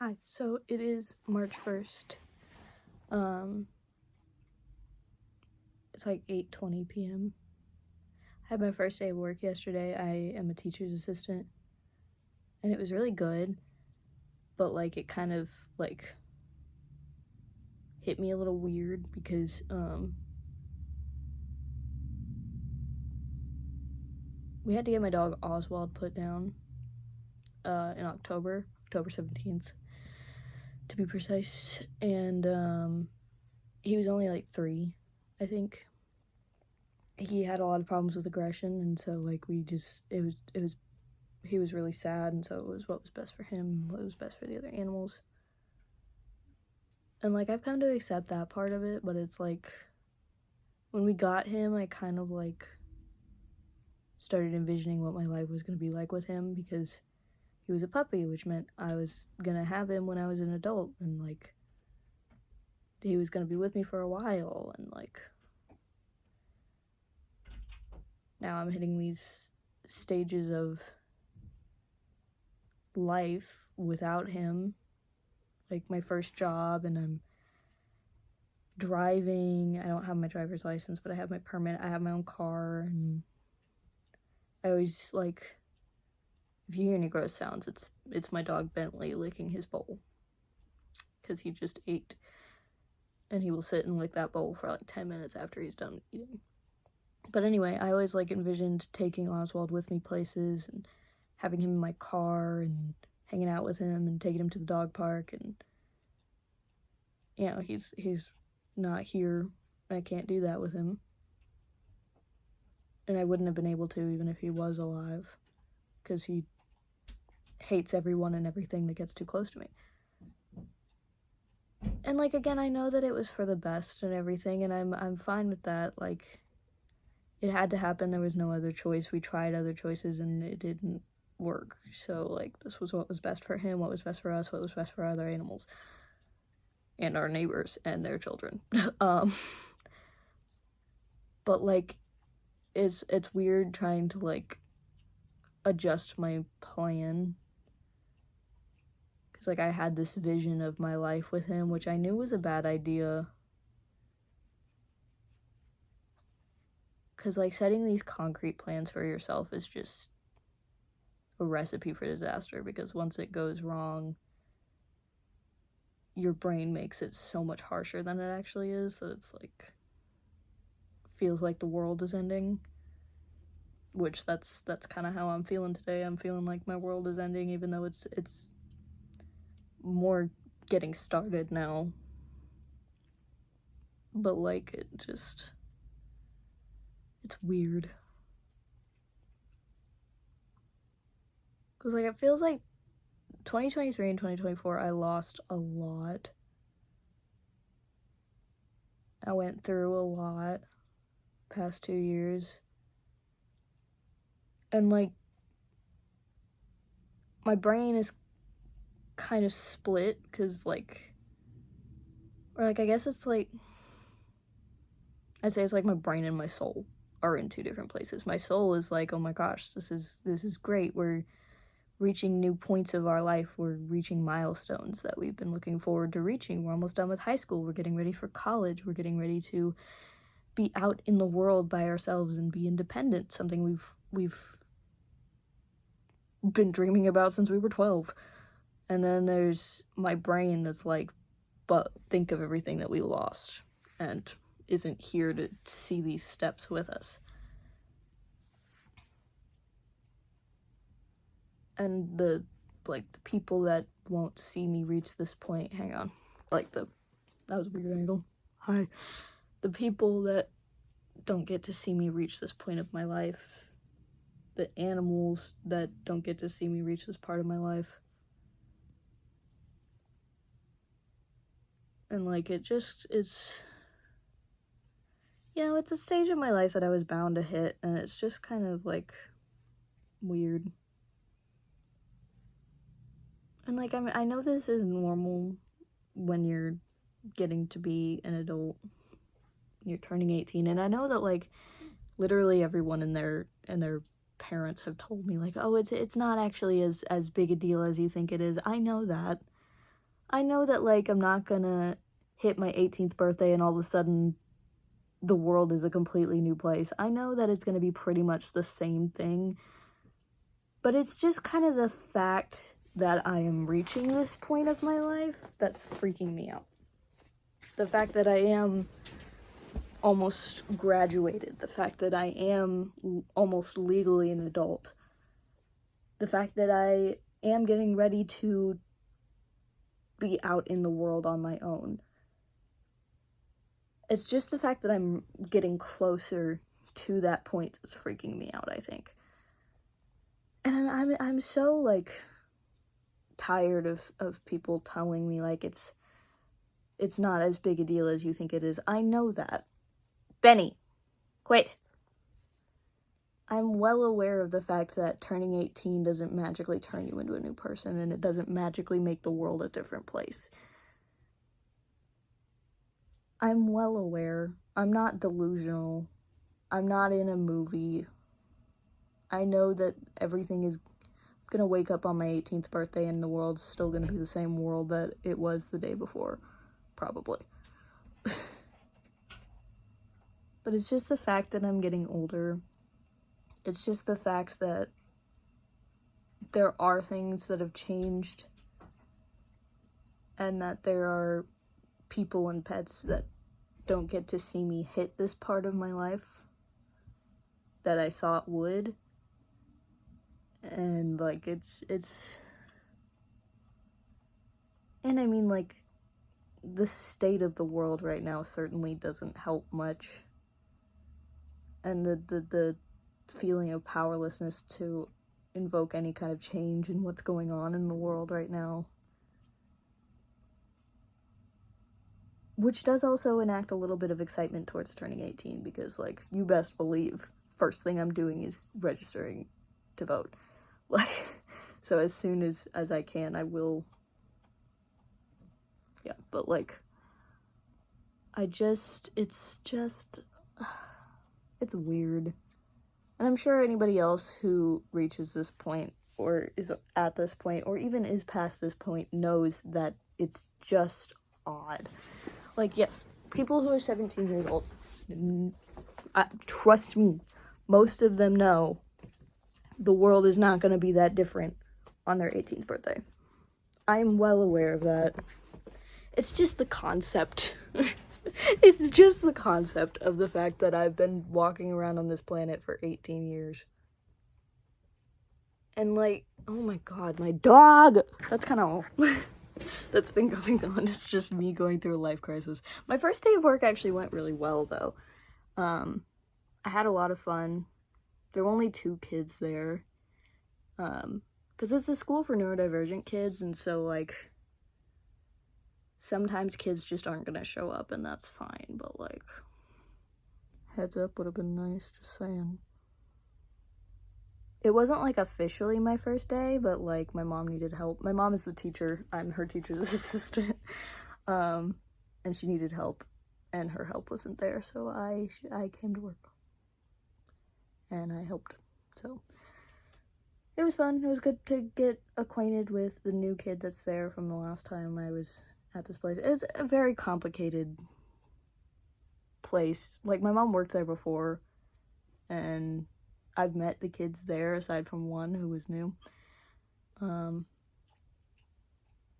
Hi, so it is March 1st. It's like 8:20 p.m. I had my first day of work yesterday. I am a teacher's assistant, and it was really good, but like it kind of like hit me a little weird because we had to get my dog Oswald put down in October 17th to be precise, and he was only like 3, I think. He had a lot of problems with aggression, and so like he was really sad, and so it was what was best for him, what was best for the other animals. And like I've come to accept that part of it, but it's like when we got him, I kind of like started envisioning what my life was going to be like with him, because he was a puppy, which meant I was going to have him when I was an adult, and like he was going to be with me for a while, and like now I'm hitting these stages of life without him, like my first job, and I'm driving. I don't have my driver's license, but I have my permit. I have my own car, and I always like, if you hear any gross sounds, it's my dog Bentley licking his bowl, because he just ate, and he will sit and lick that bowl for like 10 minutes after he's done eating. But anyway, I always like envisioned taking Oswald with me places and having him in my car and hanging out with him and taking him to the dog park, and you know, he's not here. I can't do that with him, and I wouldn't have been able to even if he was alive, because he hates everyone and everything that gets too close to me. And like, again, I know that it was for the best and everything, and I'm fine with that. Like, it had to happen. There was no other choice. We tried other choices and it didn't work. So like, this was what was best for him, what was best for us, what was best for other animals and our neighbors and their children. But like, it's weird trying to like adjust my plan, because like I had this vision of my life with him, which I knew was a bad idea, because like setting these concrete plans for yourself is just a recipe for disaster, because once it goes wrong, your brain makes it so much harsher than it actually is, that it's like feels like the world is ending, which that's kind of how I'm feeling today. I'm feeling like my world is ending, even though it's more getting started now. But like, it's weird, because like it feels like 2023 and 2024 I lost a lot. I went through a lot past 2 years, and like my brain is kind of split, because like, or like I guess it's like, I'd say it's like my brain and my soul are in 2 different places. My soul is like, oh my gosh, this is great, we're reaching new points of our life, we're reaching milestones that we've been looking forward to reaching, we're almost done with high school, we're getting ready for college, we're getting ready to be out in the world by ourselves and be independent, something we've been dreaming about since we were 12. And then there's my brain that's like, but think of everything that we lost and isn't here to see these steps with us. And the people that won't see me reach this point, hang on, that was a weird angle. Hi. The people that don't get to see me reach this point of my life, the animals that don't get to see me reach this part of my life. And like, it's you know, it's a stage of my life that I was bound to hit, and it's just kind of like weird. And like, I know this is normal when you're getting to be an adult, you're turning 18, and I know that like literally everyone and their parents have told me like, oh, it's not actually as big a deal as you think it is. I know that, I know that, like, I'm not gonna hit my 18th birthday and all of a sudden the world is a completely new place. I know that it's gonna be pretty much the same thing, but it's just kind of the fact that I am reaching this point of my life that's freaking me out. The fact that I am almost graduated, the fact that I am almost legally an adult, the fact that I am getting ready to be out in the world on my own. It's just the fact that I'm getting closer to that point that's freaking me out, I think. And I'm so, like, tired of people telling me, like, it's not as big a deal as you think it is. I know that. Benny, quit. I'm well aware of the fact that turning 18 doesn't magically turn you into a new person, and it doesn't magically make the world a different place. I'm well aware. I'm not delusional. I'm not in a movie. I know that everything is gonna wake up on my 18th birthday and the world's still gonna be the same world that it was the day before. Probably. But it's just the fact that I'm getting older. It's just the fact that there are things that have changed, and that there are people and pets that don't get to see me hit this part of my life that I thought would. And, like, it's and I mean, like, the state of the world right now certainly doesn't help much. And the feeling of powerlessness to invoke any kind of change in what's going on in the world right now. Which does also enact a little bit of excitement towards turning 18, because, like, you best believe, first thing I'm doing is registering to vote. Like, so as soon as I can, I will. Yeah, but, like, it's weird. And I'm sure anybody else who reaches this point, or is at this point, or even is past this point, knows that it's just odd. Like, yes, people who are 17 years old, trust me, most of them know the world is not going to be that different on their 18th birthday. I'm well aware of that. It's just the concept. It's just the concept of the fact that I've been walking around on this planet for 18 years. And, like, oh my god, my dog! That's kind of all that's been going on. It's just me going through a life crisis. My first day of work actually went really well, though. I had a lot of fun. There were only 2 kids there. Because it's a school for neurodivergent kids, and so, like, sometimes kids just aren't gonna show up, and that's fine, but, like, heads up would have been nice, just saying. It wasn't, like, officially my first day, but, like, my mom needed help. My mom is the teacher. I'm her teacher's assistant. And she needed help, and her help wasn't there, so I came to work. And I helped, so. It was fun. It was good to get acquainted with the new kid that's there from the last time I was at this place. It's a very complicated place. Like, my mom worked there before, and I've met the kids there aside from one who was new. But,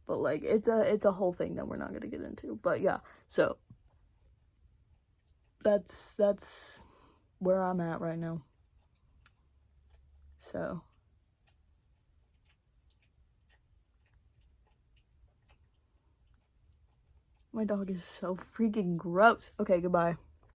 like, it's a whole thing that we're not gonna get into. But yeah, so that's where I'm at right now. So my dog is so freaking gross. Okay, goodbye.